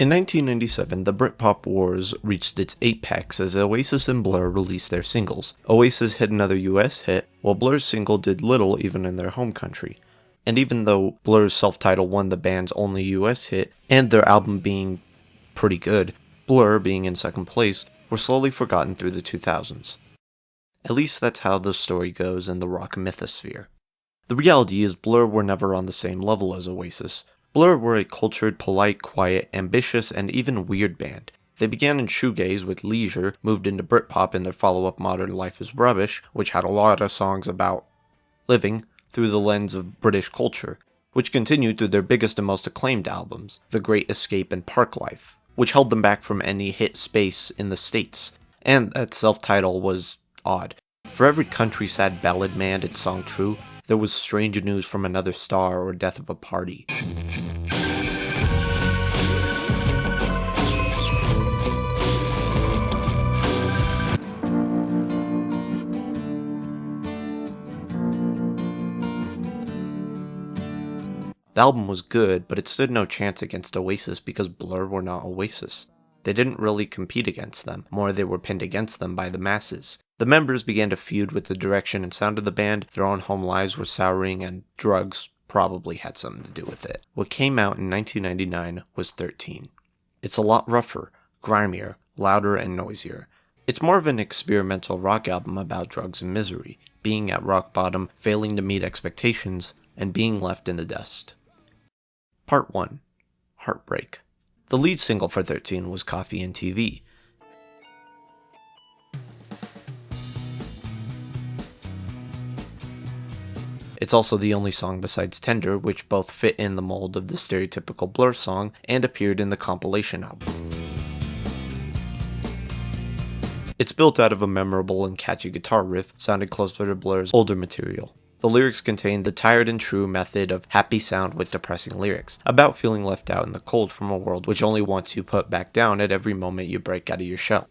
In 1997, the Britpop wars reached its apex as Oasis and Blur released their singles. Oasis hit another US hit, while Blur's single did little even in their home country. And even though Blur's self-titled won the band's only US hit, and their album being pretty good, Blur being in second place, were slowly forgotten through the 2000s. At least that's how the story goes in the rock mythosphere. The reality is Blur were never on the same level as Oasis. Blur were a cultured, polite, quiet, ambitious, and even weird band. They began in shoegaze with Leisure, moved into Britpop in their follow-up Modern Life is Rubbish, which had a lot of songs about living through the lens of British culture, which continued through their biggest and most acclaimed albums, The Great Escape and Parklife, which held them back from any hit space in the States. And that self-title was odd. For every country sad ballad man its song True, there was Strange News from Another Star or Death of a Party. The album was good, but it stood no chance against Oasis because Blur were not Oasis. They didn't really compete against them, more they were pinned against them by the masses. The members began to feud with the direction and sound of the band, their own home lives were souring, and drugs probably had something to do with it. What came out in 1999 was 13. It's a lot rougher, grimier, louder, and noisier. It's more of an experimental rock album about drugs and misery, being at rock bottom, failing to meet expectations, and being left in the dust. Part 1. Heartbreak. The lead single for 13 was Coffee and TV. It's also the only song besides Tender which both fit in the mold of the stereotypical Blur song and appeared in the compilation album. It's built out of a memorable and catchy guitar riff, sounding closer to Blur's older material. The lyrics contain the tired and true method of happy sound with depressing lyrics, about feeling left out in the cold from a world which only wants you put back down at every moment you break out of your shell.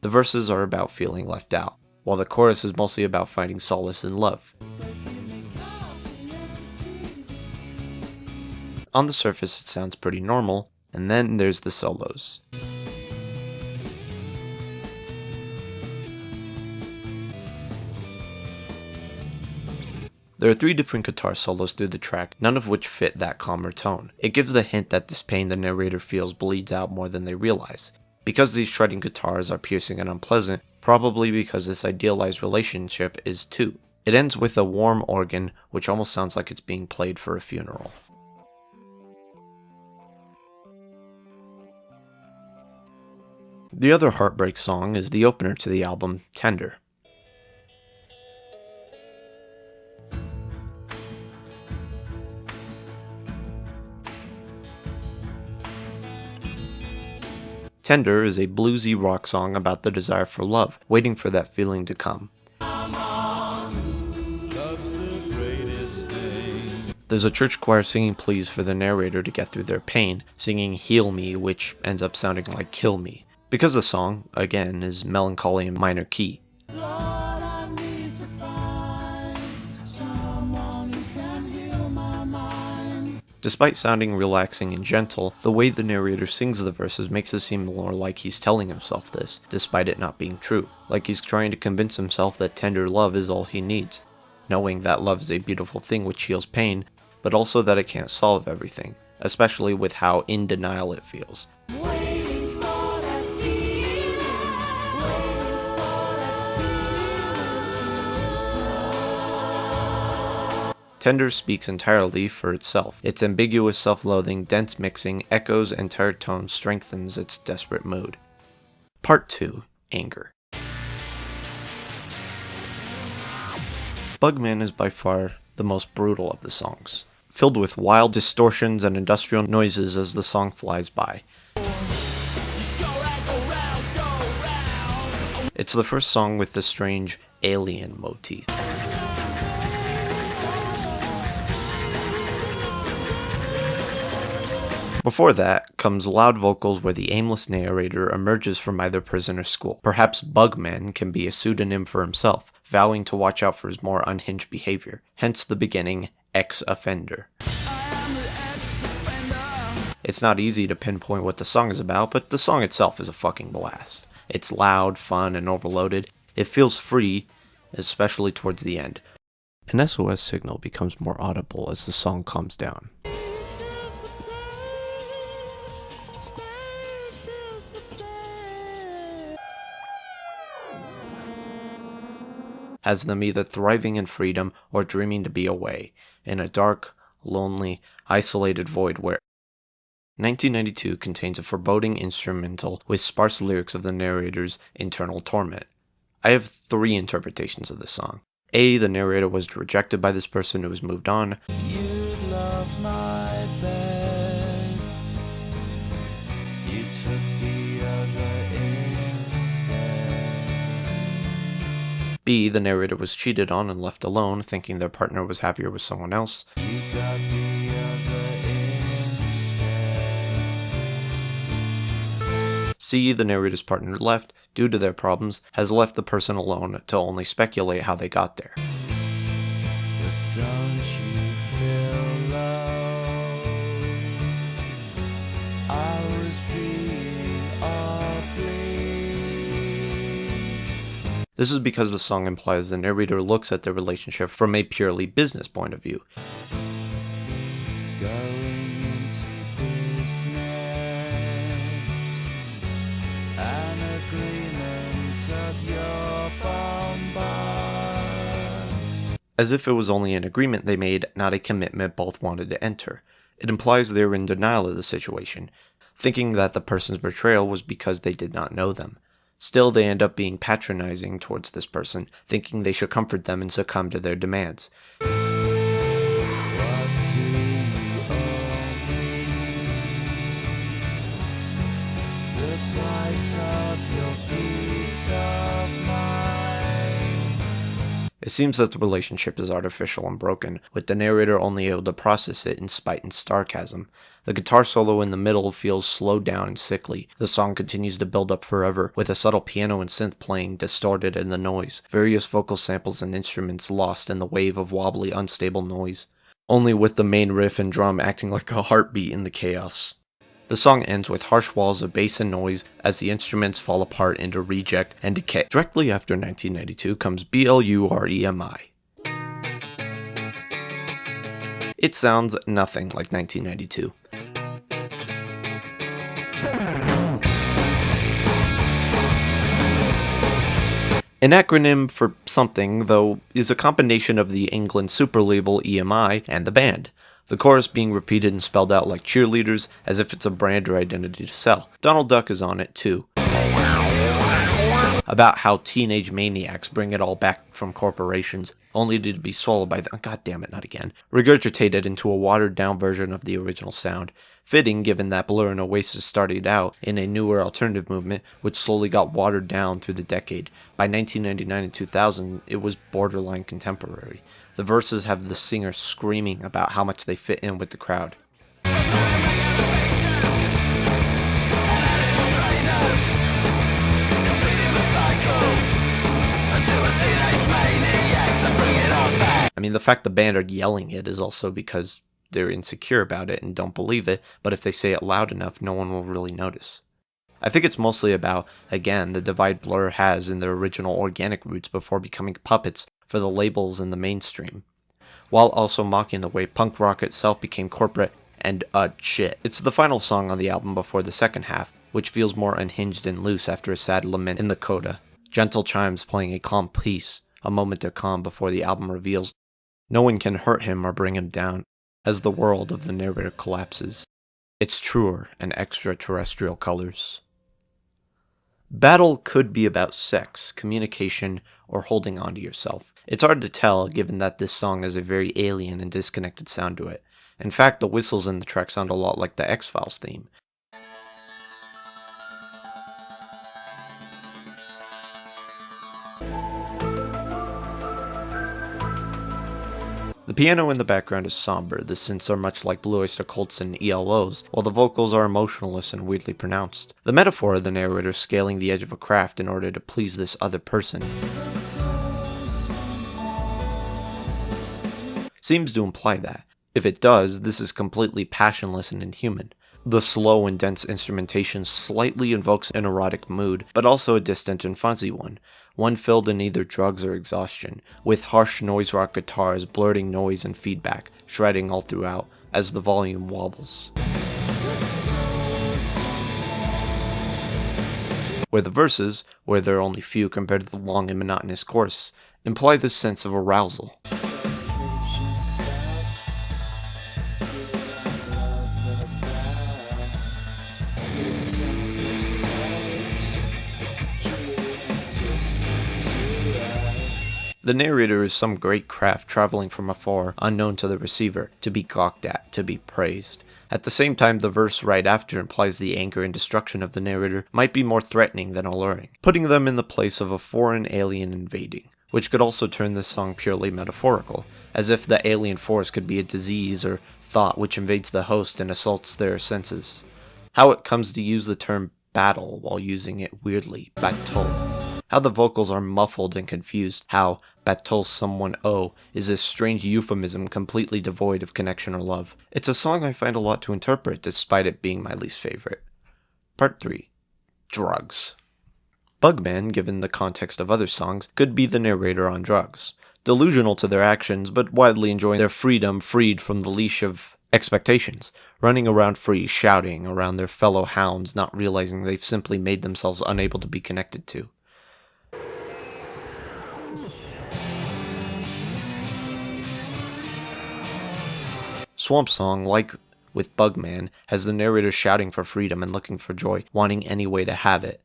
The verses are about feeling left out, while the chorus is mostly about finding solace in love. On the surface it sounds pretty normal, and then there's the solos. There are 3 different guitar solos through the track, none of which fit that calmer tone. It gives the hint that this pain the narrator feels bleeds out more than they realize. Because these shredding guitars are piercing and unpleasant, probably because this idealized relationship is too. It ends with a warm organ, which almost sounds like it's being played for a funeral. The other Heartbreak song is the opener to the album, Tender. Tender is a bluesy rock song about the desire for love, waiting for that feeling to come. There's a church choir singing pleas for the narrator to get through their pain, singing Heal Me, which ends up sounding like Kill Me. Because the song, again, is melancholy in minor key. Despite sounding relaxing and gentle, the way the narrator sings the verses makes it seem more like he's telling himself this, despite it not being true. Like he's trying to convince himself that tender love is all he needs, knowing that love is a beautiful thing which heals pain, but also that it can't solve everything, especially with how in denial it feels. Tender speaks entirely for itself. Its ambiguous self-loathing, dense mixing, echoes, and tired tones strengthens its desperate mood. Part 2. Anger. Bugman is by far the most brutal of the songs, filled with wild distortions and industrial noises as the song flies by. It's the first song with the strange alien motif. Before that comes loud vocals where the aimless narrator emerges from either prison or school. Perhaps Bugman can be a pseudonym for himself, vowing to watch out for his more unhinged behavior. Hence the beginning, ex-offender. It's not easy to pinpoint what the song is about, but the song itself is a fucking blast. It's loud, fun, and overloaded. It feels free, especially towards the end. An SOS signal becomes more audible as the song calms down. Has them either thriving in freedom or dreaming to be away, in a dark, lonely, isolated void where 1992 contains a foreboding instrumental with sparse lyrics of the narrator's internal torment. I have 3 interpretations of this song. A, the narrator was rejected by this person who has moved on. You love my bed. You took the other instead. B, the narrator was cheated on and left alone, thinking their partner was happier with someone else. You got the other instead. C, the narrator's partner left, due to their problems, has left the person alone to only speculate how they got there. But don't you feel low? I was being bleed. This is because the song implies the narrator looks at their relationship from a purely business point of view. As if it was only an agreement they made, not a commitment both wanted to enter. It implies they were in denial of the situation, thinking that the person's betrayal was because they did not know them. Still, they end up being patronizing towards this person, thinking they should comfort them and succumb to their demands. It seems that the relationship is artificial and broken, with the narrator only able to process it in spite and sarcasm. The guitar solo in the middle feels slowed down and sickly. The song continues to build up forever, with a subtle piano and synth playing distorted in the noise, various vocal samples and instruments lost in the wave of wobbly, unstable noise, only with the main riff and drum acting like a heartbeat in the chaos. The song ends with harsh walls of bass and noise as the instruments fall apart into reject and decay. Directly after 1992 comes BLUREMI. It sounds nothing like 1992. An acronym for something, though, is a combination of the England superlabel EMI and the band. The chorus being repeated and spelled out like cheerleaders, as if it's a brand or identity to sell. Donald Duck is on it too. About how teenage maniacs bring it all back from corporations, only to be swallowed by God damn it, not again. Regurgitated into a watered down version of the original sound. Fitting, given that Blur and Oasis started out in a newer alternative movement, which slowly got watered down through the decade. By 1999 and 2000, it was borderline contemporary. The verses have the singer screaming about how much they fit in with the crowd. I mean, the fact the band are yelling it is also because they're insecure about it and don't believe it, but if they say it loud enough, no one will really notice. I think it's mostly about, again, the divide Blur has in their original organic roots before becoming puppets for the labels in the mainstream, while also mocking the way punk rock itself became corporate and shit. It's the final song on the album before the second half, which feels more unhinged and loose after a sad lament in the coda. Gentle chimes playing a calm piece, a moment to calm before the album reveals no one can hurt him or bring him down, as the world of the narrator collapses. It's truer and extraterrestrial colors. Battle could be about sex, communication, or holding on to yourself. It's hard to tell, given that this song has a very alien and disconnected sound to it. In fact, the whistles in the track sound a lot like the X-Files theme. The piano in the background is somber, the synths are much like Blue Oyster Cult's and ELO's, while the vocals are emotionless and weirdly pronounced. The metaphor of the narrator scaling the edge of a craft in order to please this other person seems to imply that. If it does, this is completely passionless and inhuman. The slow and dense instrumentation slightly invokes an erotic mood, but also a distant and fuzzy one filled in either drugs or exhaustion, with harsh noise rock guitars blurting noise and feedback, shredding all throughout, as the volume wobbles. Where the verses, where there are only few compared to the long and monotonous chorus, imply this sense of arousal. The narrator is some great craft traveling from afar, unknown to the receiver, to be gawked at, to be praised. At the same time, the verse right after implies the anger and destruction of the narrator might be more threatening than alluring, putting them in the place of a foreign alien invading, which could also turn this song purely metaphorical, as if the alien force could be a disease or thought which invades the host and assaults their senses. How it comes to use the term battle while using it weirdly, battle. How the vocals are muffled and confused, how battle someone is this strange euphemism completely devoid of connection or love. It's a song I find a lot to interpret despite it being my least favorite. Part 3. Drugs. Bugman, given the context of other songs, could be the narrator on drugs. Delusional to their actions, but widely enjoying their freedom freed from the leash of expectations, running around free, shouting around their fellow hounds, not realizing they've simply made themselves unable to be connected to. Swamp Song, like with Bugman, has the narrator shouting for freedom and looking for joy, wanting any way to have it.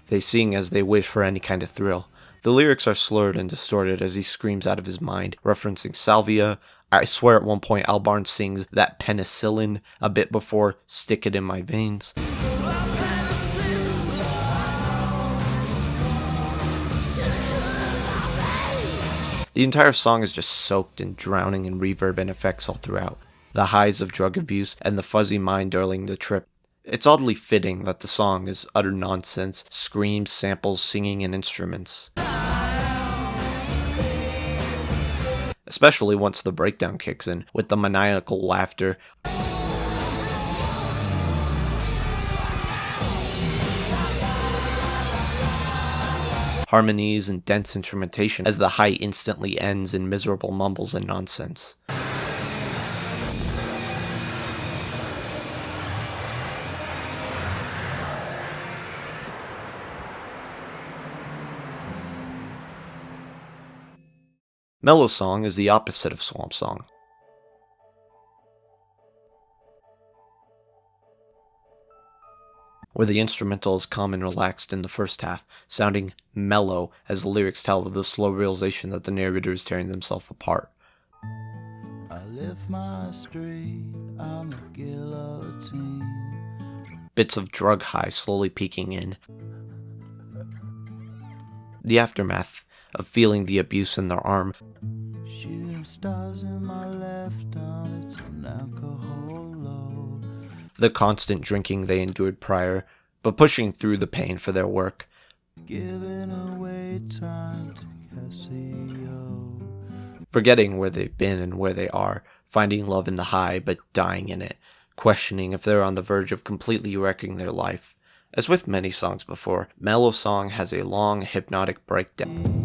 They sing as they wish for any kind of thrill. The lyrics are slurred and distorted as he screams out of his mind, referencing salvia. I swear at one point Al Barnes sings that penicillin a bit before stick it in my veins. The entire song is just soaked in drowning and reverb and effects all throughout. The highs of drug abuse and the fuzzy mind during the trip. It's oddly fitting that the song is utter nonsense, screams, samples, singing, and instruments. Especially once the breakdown kicks in, with the maniacal laughter. Harmonies and dense instrumentation as the high instantly ends in miserable mumbles and nonsense. Mellow Song is the opposite of Swamp Song. Where the instrumental is calm and relaxed in the first half, sounding mellow as the lyrics tell of the slow realization that the narrator is tearing themselves apart. I lift my street, I'm a guillotine. Bits of drug high slowly peeking in. The aftermath of feeling the abuse in their arm. Shooting stars in my left arm, it's an alcohol low. The constant drinking they endured prior, but pushing through the pain for their work. Giving away time to Casio. Forgetting where they've been and where they are, finding love in the high but dying in it, questioning if they're on the verge of completely wrecking their life. As with many songs before, Mellow Song has a long, hypnotic breakdown.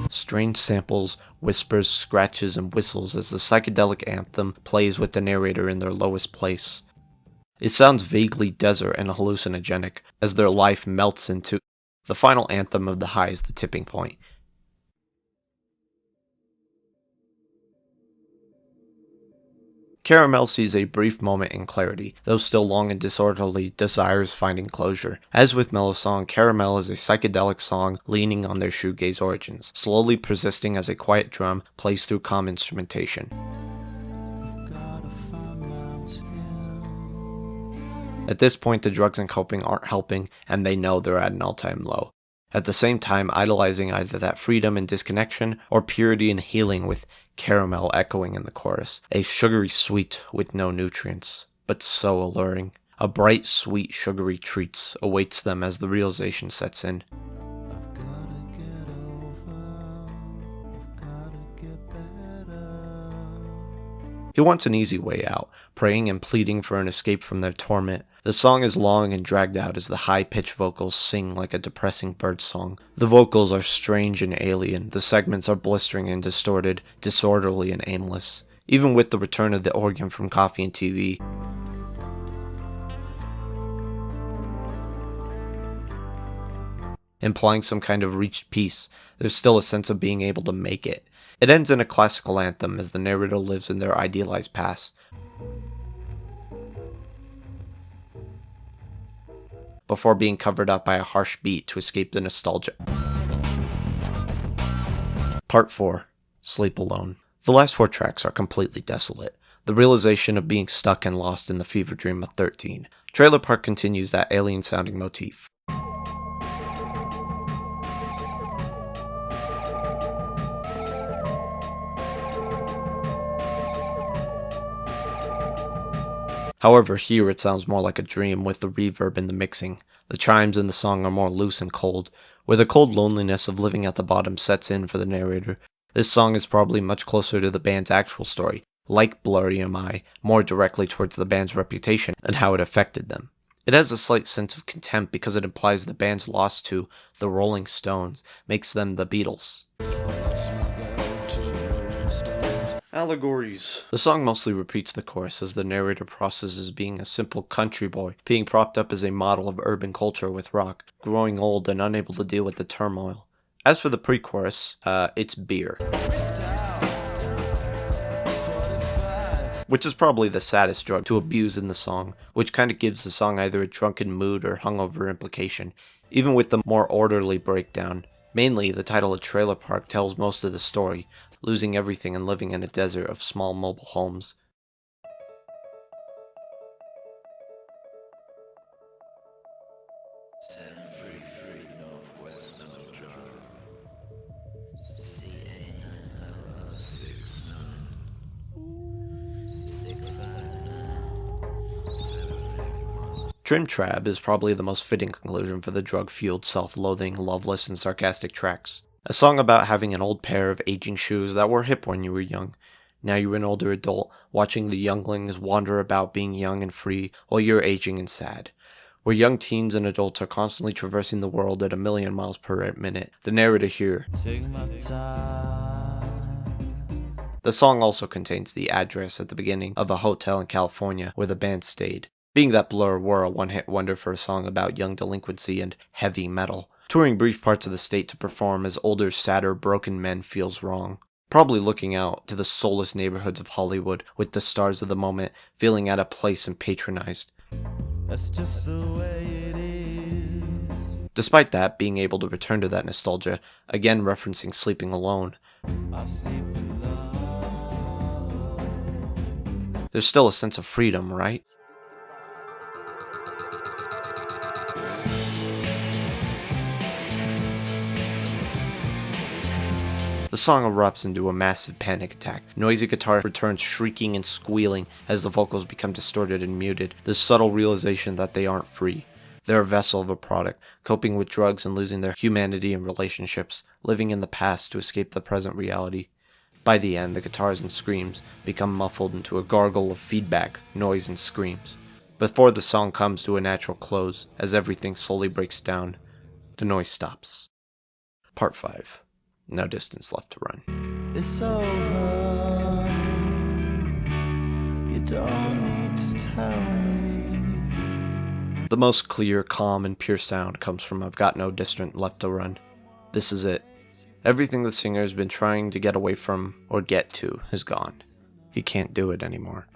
Strange samples, whispers, scratches, and whistles as the psychedelic anthem plays with the narrator in their lowest place. It sounds vaguely desert and hallucinogenic as their life melts into the final anthem of the high is the tipping point. Caramel sees a brief moment in clarity, though still long and disorderly desires finding closure. As with Mellow Song, Caramel is a psychedelic song leaning on their shoegaze origins, slowly persisting as a quiet drum plays through calm instrumentation. At this point, the drugs and coping aren't helping, and they know they're at an all-time low. At the same time, idolizing either that freedom and disconnection, or purity and healing, with Caramel echoing in the chorus. A sugary sweet with no nutrients, but so alluring. A bright, sweet, sugary treat awaits them as the realization sets in. He wants an easy way out, praying and pleading for an escape from their torment. The song is long and dragged out as the high-pitched vocals sing like a depressing bird song. The vocals are strange and alien, the segments are blistering and distorted, disorderly and aimless. Even with the return of the organ from Coffee and TV, implying some kind of reached peace, there's still a sense of being able to make it. It ends in a classical anthem as the narrator lives in their idealized past, before being covered up by a harsh beat to escape the nostalgia. Part 4. Sleep Alone. The last 4 tracks are completely desolate. The realization of being stuck and lost in the fever dream of 13. Trailer Park continues that alien-sounding motif. However, here it sounds more like a dream with the reverb in the mixing. The chimes in the song are more loose and cold, where the cold loneliness of living at the bottom sets in for the narrator. This song is probably much closer to the band's actual story, like Blur EMI, more directly towards the band's reputation and how it affected them. It has a slight sense of contempt because it implies the band's loss to the Rolling Stones makes them the Beatles. Allegories. The song mostly repeats the chorus as the narrator processes being a simple country boy, being propped up as a model of urban culture with rock, growing old and unable to deal with the turmoil. As for the pre-chorus, it's beer, which is probably the saddest drug to abuse in the song, which kind of gives the song either a drunken mood or hungover implication, even with the more orderly breakdown. Mainly, the title of Trailer Park tells most of the story, losing everything and living in a desert of small mobile homes. Trim Trab is probably the most fitting conclusion for the drug-fueled, self-loathing, loveless, and sarcastic tracks. A song about having an old pair of aging shoes that were hip when you were young. Now you're an older adult, watching the younglings wander about being young and free while you're aging and sad. Where young teens and adults are constantly traversing the world at 1,000,000 miles per minute. The narrator here. The song also contains the address at the beginning of a hotel in California where the band stayed. Being that Blur were a one-hit wonder for a song about young delinquency and heavy metal, touring brief parts of the state to perform as older, sadder, broken men feels wrong. Probably looking out to the soulless neighborhoods of Hollywood with the stars of the moment feeling out of place and patronized. That's just the way it is. Despite that, being able to return to that nostalgia, again referencing Sleeping Alone. There's still a sense of freedom, right? The song erupts into a massive panic attack. Noisy guitar returns shrieking and squealing as the vocals become distorted and muted. The subtle realization that they aren't free. They're a vessel of a product, coping with drugs and losing their humanity and relationships, living in the past to escape the present reality. By the end, the guitars and screams become muffled into a gargle of feedback, noise, and screams. Before the song comes to a natural close, as everything slowly breaks down, the noise stops. Part 5. No distance left to run. It's over. You don't need to tell me. The most clear, calm, and pure sound comes from I've got no distance left to run. This is it. Everything the singer has been trying to get away from or get to is gone. He can't do it anymore.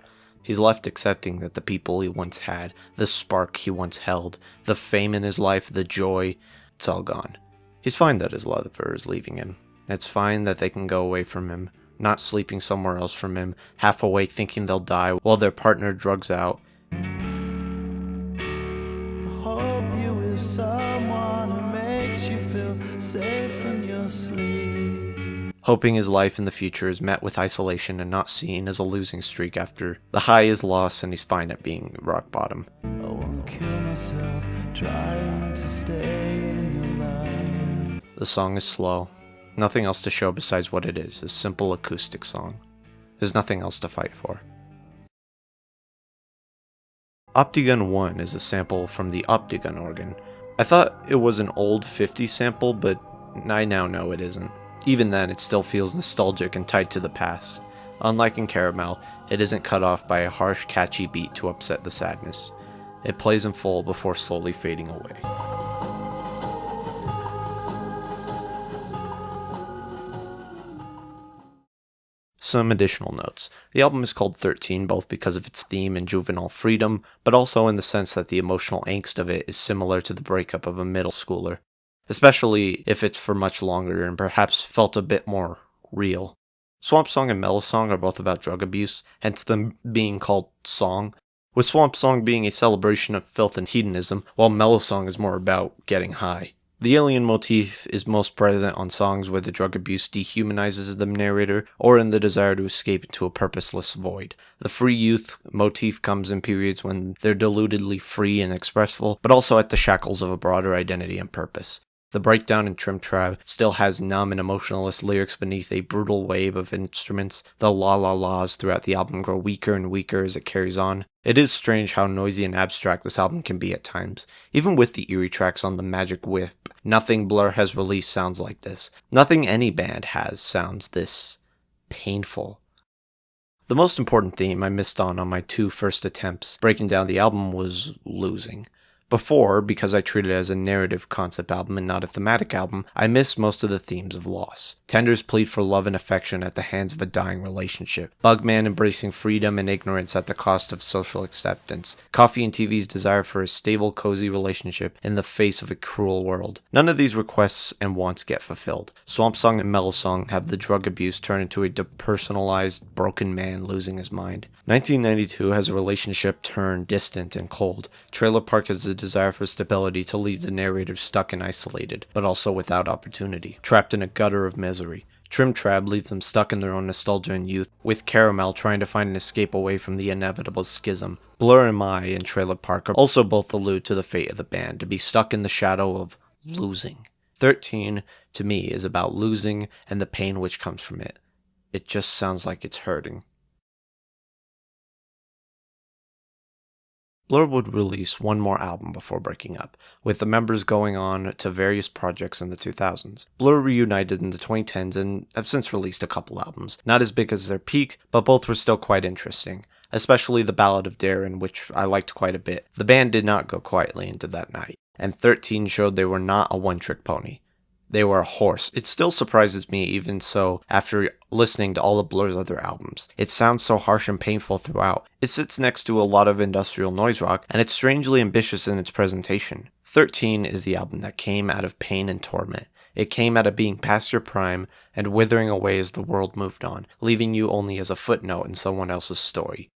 He's left accepting that the people he once had, the spark he once held, the fame in his life, the joy, it's all gone. He's fine that his lover is leaving him. It's fine that they can go away from him, not sleeping somewhere else from him, half awake thinking they'll die while their partner drugs out. Hope you with someone who makes you feel safe in your sleep. Hoping his life in the future is met with isolation and not seen as a losing streak after the high is lost and he's fine at being rock bottom. I won't kill myself trying to stay in your life. The song is slow. Nothing else to show besides what it is, a simple acoustic song. There's nothing else to fight for. Optigun 1 is a sample from the Optigun organ. I thought it was an old 50s sample, but I now know it isn't. Even then, it still feels nostalgic and tied to the past. Unlike in Caramel, it isn't cut off by a harsh, catchy beat to upset the sadness. It plays in full before slowly fading away. Some additional notes. The album is called 13 both because of its theme and juvenile freedom, but also in the sense that the emotional angst of it is similar to the breakup of a middle schooler, especially if it's for much longer and perhaps felt a bit more real. Swamp Song and Mellow Song are both about drug abuse, hence them being called song, with Swamp Song being a celebration of filth and hedonism, while Mellow Song is more about getting high. The alien motif is most present on songs where the drug abuse dehumanizes the narrator, or in the desire to escape into a purposeless void. The free youth motif comes in periods when they're deludedly free and expressful, but also at the shackles of a broader identity and purpose. The breakdown in Trim Trab still has numb and emotionalist lyrics beneath a brutal wave of instruments. The la-la-las throughout the album grow weaker and weaker as it carries on. It is strange how noisy and abstract this album can be at times. Even with the eerie tracks on the Magic Whip, nothing Blur has released sounds like this. Nothing any band has sounds this painful. The most important theme I missed on my two first attempts breaking down the album was losing. Before, because I treated it as a narrative concept album and not a thematic album, I missed most of the themes of loss. Tender's plead for love and affection at the hands of a dying relationship. Bugman embracing freedom and ignorance at the cost of social acceptance. Coffee and TV's desire for a stable, cozy relationship in the face of a cruel world. None of these requests and wants get fulfilled. Swamp Song and Mellow Song have the drug abuse turn into a depersonalized, broken man losing his mind. 1992 has a relationship turn distant and cold. Trailer Park has the desire for stability to leave the narrator stuck and isolated, but also without opportunity, trapped in a gutter of misery. Trim Trab leaves them stuck in their own nostalgia and youth, with Caramel trying to find an escape away from the inevitable schism. Blur and My and Trailer Park also both allude to the fate of the band, to be stuck in the shadow of losing. 13, to me, is about losing and the pain which comes from it. It just sounds like it's hurting. Blur would release one more album before breaking up, with the members going on to various projects in the 2000s. Blur reunited in the 2010s and have since released a couple albums, not as big as their peak, but both were still quite interesting, especially The Ballad of Darren, which I liked quite a bit. The band did not go quietly into that night, and 13 showed they were not a one-trick pony. They were a horse. It still surprises me even so after listening to all of Blur's other albums. It sounds so harsh and painful throughout. It sits next to a lot of industrial noise rock, and it's strangely ambitious in its presentation. 13 is the album that came out of pain and torment. It came out of being past your prime and withering away as the world moved on, leaving you only as a footnote in someone else's story.